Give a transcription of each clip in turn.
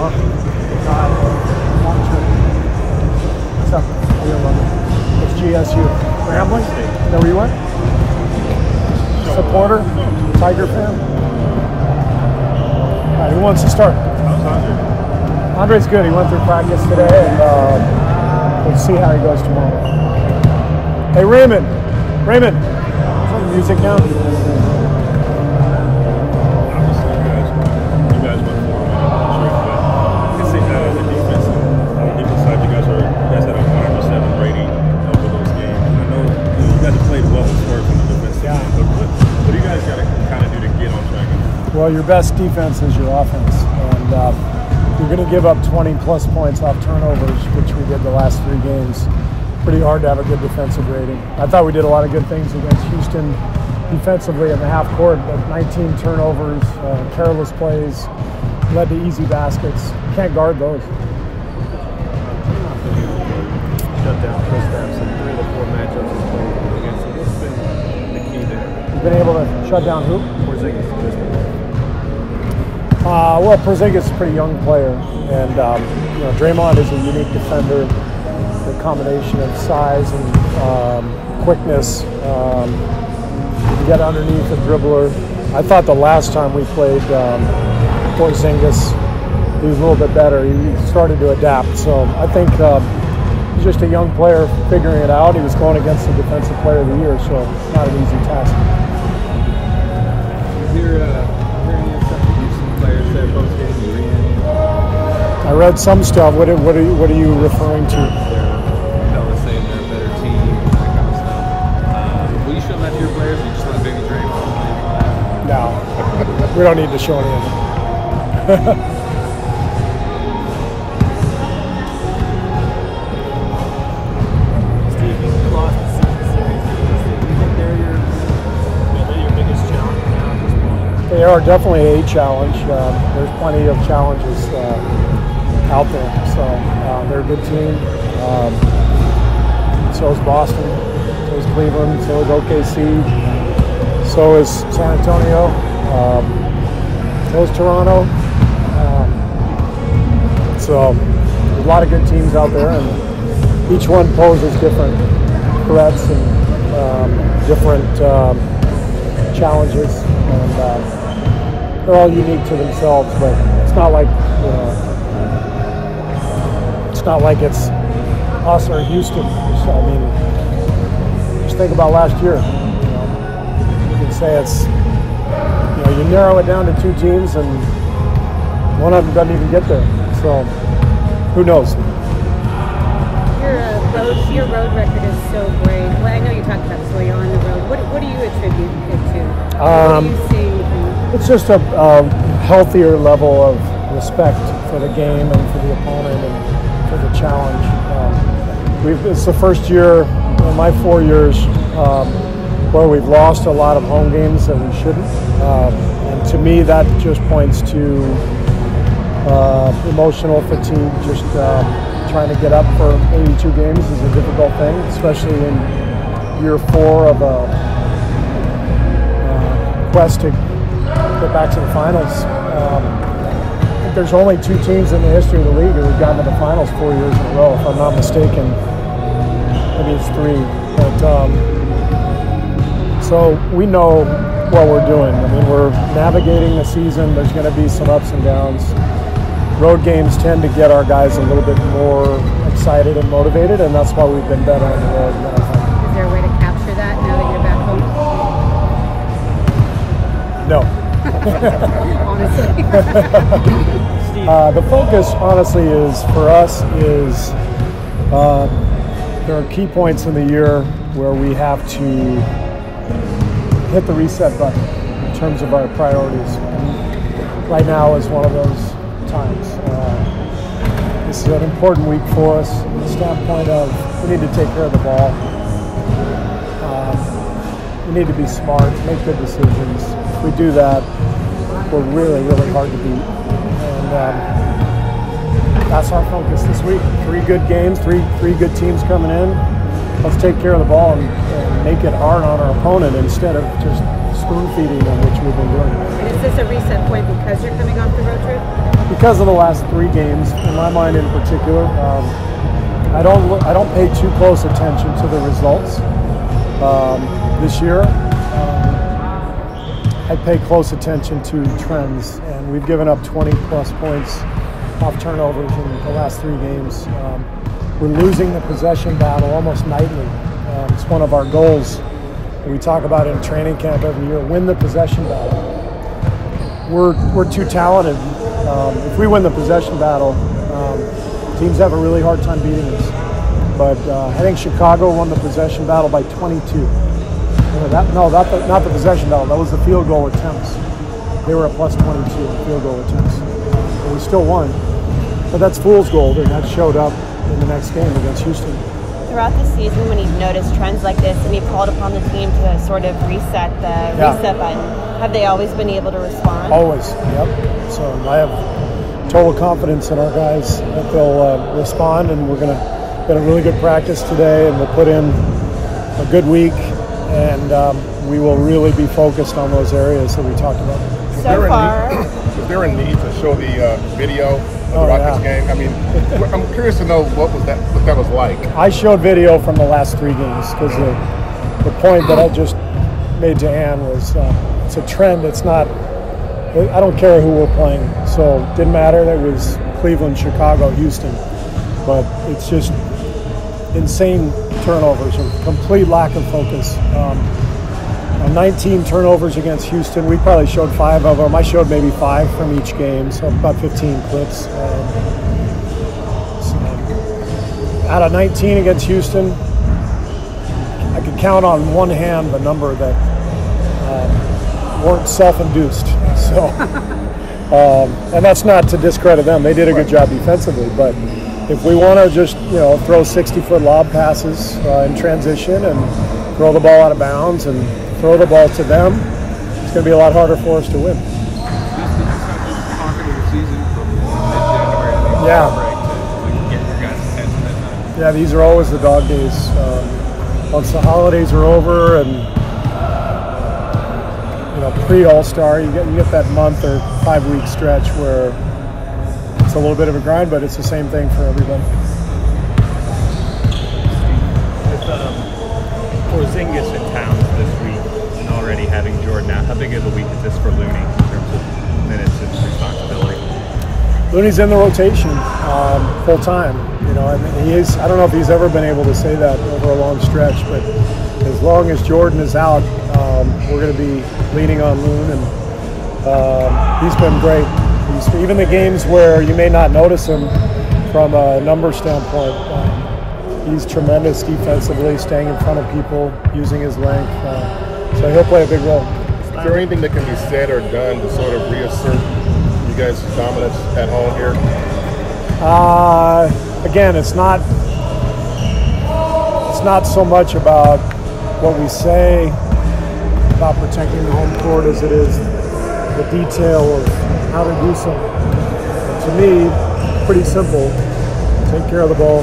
What's up? It's GSU. Grambling? Is that where you went? Supporter? Tiger fan? All right, who wants to start? How's Andre? Andre's good. He went through practice today, and we'll see how he goes tomorrow. Hey, Raymond. Raymond, turn the music down. Well, your best defense is your offense, and you're going to give up 20-plus points off turnovers, which we did the last 3 games. Pretty hard to have a good defensive rating. I thought we did a lot of good things against Houston defensively in the half court, but 19 turnovers, careless plays, led to easy baskets. Can't guard those. Shut down Kristaps in 3 of the 4 matchups he's played against him. What's been the key there? You've been able to shut down who? Porzingis. Well, Porzingis is a pretty young player, and Draymond is a unique defender. The combination of size and quickness, you get underneath a dribbler. I thought the last time we played Porzingis, he was a little bit better. He started to adapt, so I think he's just a young player figuring it out. He was going against the Defensive Player of the Year, so it's not an easy task. I read some stuff. What are you referring to? Fellas saying they're a better team, that kind of stuff. Will you show that to your players, or you just let Baby Draymond play? No, we don't need to show anything. Steve, you lost the series. Do you think they're your biggest challenge now at this point? They are definitely a challenge. There's plenty of challenges out there. So they're a good team. So is Boston. So is Cleveland. So is OKC. So is San Antonio. So is Toronto. So there's a lot of good teams out there, and each one poses different threats and different challenges, and they're all unique to themselves. But it's not like it's not like it's us or Houston. So, I mean, just think about last year. You can say it's you narrow it down to 2 teams, and one of them doesn't even get there. So who knows? Your road record is so great. Well, I know you talked about this while you're on the road. What do you attribute it to? What are you seeing? It's just a healthier level of respect for the game and for the opponent and for the challenge. It's the first year in my 4 years where we've lost a lot of home games that we shouldn't. And to me, that just points to emotional fatigue. Just trying to get up for 82 games is a difficult thing, especially in year 4 of a quest to get back to the finals. I think there's only 2 teams in the history of the league that have gotten to the finals 4 years in a row, if I'm not mistaken. Maybe it's 3. But so we know what we're doing. I mean, we're navigating the season. There's going to be some ups and downs. Road games tend to get our guys a little bit more excited and motivated, and that's why we've been better on the road. Is there a way to capture that now that you're back home? No. The focus, honestly, is for us is there are key points in the year where we have to hit the reset button in terms of our priorities. And right now is one of those times. This is an important week for us from the standpoint of we need to take care of the ball. We need to be smart, make good decisions. If we do that, we're really, really hard to beat. And that's our focus this week. 3 good games, three good teams coming in. Let's take care of the ball and make it hard on our opponent instead of just spoon feeding them, which we've been doing. And is this a reset point because you're coming off the road trip? Because of the last 3 games, in my mind in particular, I don't pay too close attention to the results. This year, I pay close attention to trends, and we've given up 20 plus points off turnovers in the last 3 games. We're losing the possession battle almost nightly. It's one of our goals. We talk about it in training camp every year, win the possession battle. We're too talented. If we win the possession battle, teams have a really hard time beating us. But I think Chicago won the possession battle by 22. Not the possession battle, that was the field goal attempts. They were at plus 22 in field goal attempts. And we still won. But that's fool's gold, and that showed up in the next game against Houston. Throughout the season, when you've noticed trends like this and you've called upon the team to sort of reset the reset button, have they always been able to respond? Always, yep. So I have total confidence in our guys that they'll respond, and we're going to get a really good practice today, and we'll put in a good week, and we will really be focused on those areas that we talked about. So far, is there a need to show the video of the Rockets game? I mean, I'm curious to know what that was like. I showed video from the last 3 games because the point that I just made to Ann was it's a trend. It's not. I don't care who we're playing, so it didn't matter that it was Cleveland, Chicago, Houston, but it's just insane turnovers and complete lack of focus. 19 turnovers against Houston. We probably showed 5 of them. I showed maybe 5 from each game, so about 15 clips. Out of 19 against Houston, I could count on one hand the number that weren't self-induced. So, and that's not to discredit them. They did a good job defensively, but if we want to just throw 60-foot lob passes in transition and throw the ball out of bounds and throw the ball to them, it's going to be a lot harder for us to win. Yeah, these are always the dog days. Once the holidays are over and pre-All-Star, you get that month or 5-week stretch where it's a little bit of a grind, but it's the same thing for everybody. With Porzingis in town this week and already having Jordan out, how big of a week is this for Looney in terms of minutes and responsibility? Looney's in the rotation full time. I mean, he is. I don't know if he's ever been able to say that over a long stretch, but as long as Jordan is out, we're going to be leaning on Loon, and he's been great. Even the games where you may not notice him from a number standpoint, he's tremendous defensively, staying in front of people, using his length. So he'll play a big role. Is there anything that can be said or done to sort of reassert you guys' dominance at home here? Again, it's not so much about what we say about protecting the home court as it is the detail of how to do so. To me, pretty simple. Take care of the ball,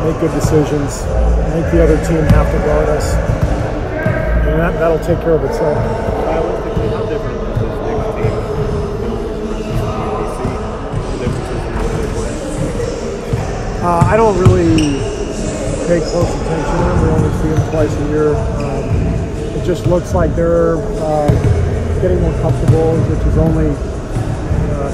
make good decisions, make the other team have to guard us, and that'll take care of itself. Stylistically, how different is this Knicks team versus the differences in the way they play? I don't really pay close attention to them. We only see them twice a year. It just looks like they're getting more comfortable, which is only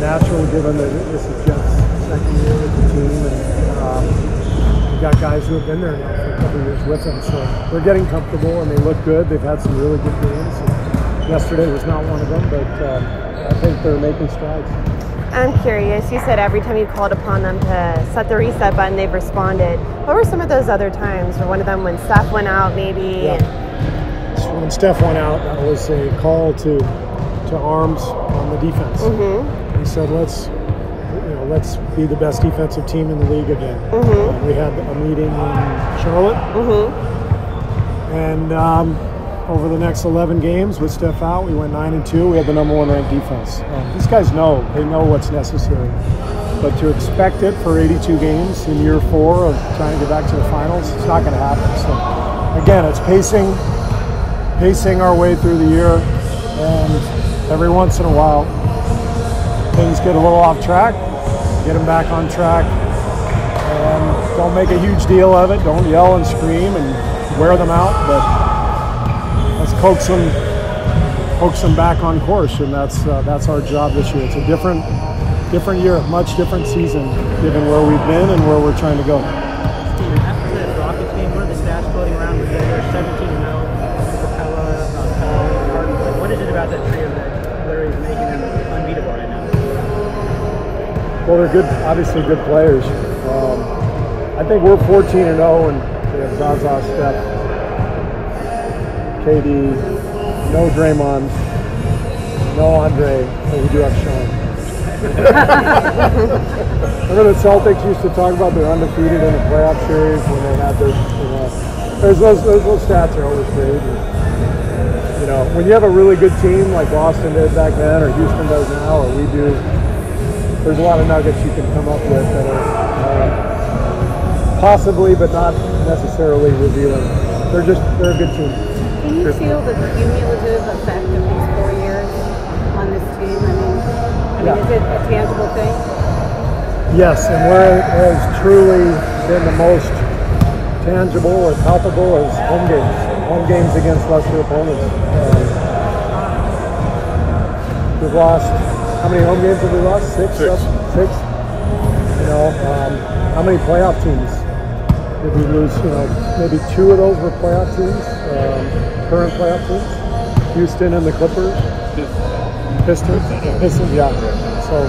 natural given that this is Jeff's second year with the team, and we've got guys who have been there now for a couple of years with him. So they're getting comfortable and they look good. They've had some really good games. And yesterday was not one of them, but I think they're making strides. I'm curious, you said every time you called upon them to set the reset button, they've responded. What were some of those other times? Or one of them when Steph went out, maybe? Yeah. When Steph went out, that was a call to arms on the defense. Mm-hmm. He said, let's be the best defensive team in the league again. Mm-hmm. We had a meeting in Charlotte, and over the next 11 games with Steph out, we went 9-2. We had the #1 ranked defense. These guys know what's necessary, but to expect it for 82 games in year 4 of trying to get back to the finals, it's not going to happen. So again, it's pacing. pacing our way through the year, and every once in a while, things get a little off track. Get them back on track, and don't make a huge deal of it. Don't yell and scream and wear them out, but let's coax them back on course, and that's our job this year. It's a different year, much different season, given where we've been and where we're trying to go. Steven, after that Rockets game, one of the stats floating around was that they're 17-0, Capela, Kerr. What is it about that trio that literally is making them unbeatable right now? Well, they're good, obviously good players. I think we're 14-0, and we have Zaza, Steph, KD, no Draymond, no Andre, but we do have Sean. Remember the Celtics used to talk about they're undefeated in the playoff series when they had their, those stats are always great. And, when you have a really good team like Boston did back then, or Houston does now, or we do, there's a lot of nuggets you can come up with that are possibly, but not necessarily revealing. They're a good team. Can you feel the cumulative effect of these 4 years on this team? I mean, is it a tangible thing? Yes, and where it has truly been the most tangible or palpable is home games. Home games against lesser opponents. We've lost, how many home games have we lost? Six. How many playoff teams did we lose? Maybe 2 of those were playoff teams, current playoff teams. Houston and the Clippers. Pistons, yeah. So,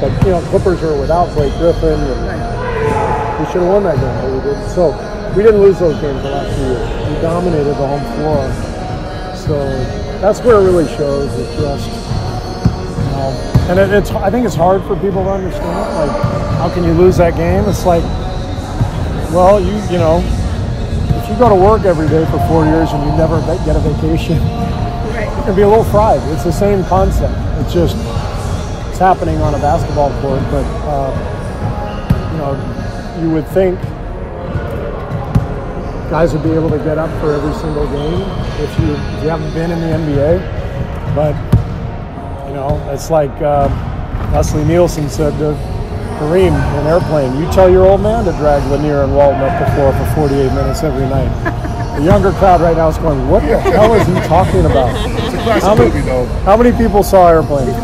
but Clippers were without Blake Griffin, and we should have won that game, but we didn't. So we didn't lose those games the last 2 years. We dominated the home floor. So that's where it really shows. It's just, and I think it's hard for people to understand. Like, how can you lose that game? It's like, well, if you go to work every day for 4 years and you never get a vacation, you can be a little fried. It's the same concept. It's just, it's happening on a basketball court, but you would think guys would be able to get up for every single game if you haven't been in the NBA. But it's like Leslie Nielsen said to Kareem in Airplane, you tell your old man to drag Lanier and Walton up the floor for 48 minutes every night. The younger crowd right now is going, what the hell is he talking about? It's a classic movie, though. How many people saw Airplane?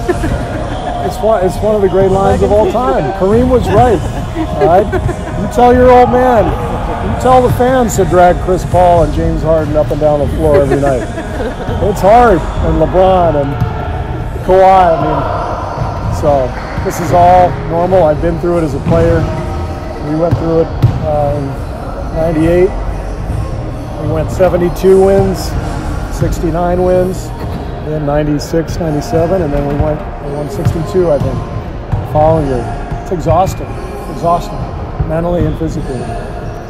It's one of the great lines of all time. Kareem was right. All right? You tell your old man. You tell the fans to drag Chris Paul and James Harden up and down the floor every night. It's hard. And LeBron and Kawhi. So this is all normal. I've been through it as a player. We went through it in '98. We went 72 wins, 69 wins, then 96, 97, and then we won 62, I think, the following year. It's exhausting, mentally and physically.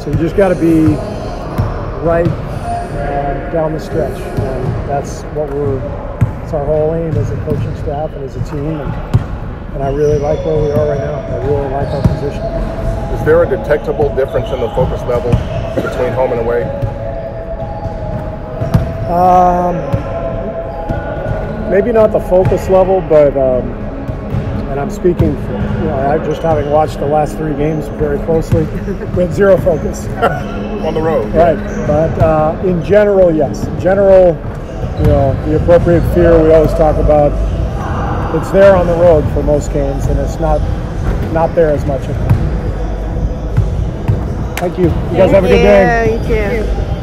So you just got to be right down the stretch, and that's it's our whole aim as a coaching staff and as a team, and I really like where we are right now. I really like our position. Is there a detectable difference in the focus level between home and away? Maybe not the focus level, but and I'm speaking for, just having watched the last 3 games very closely, we had 0 focus. On the road. Right, but in general, yes. In general, the appropriate fear we always talk about, it's there on the road for most games, and it's not there as much at home. Thank you. You guys have a good day. You too.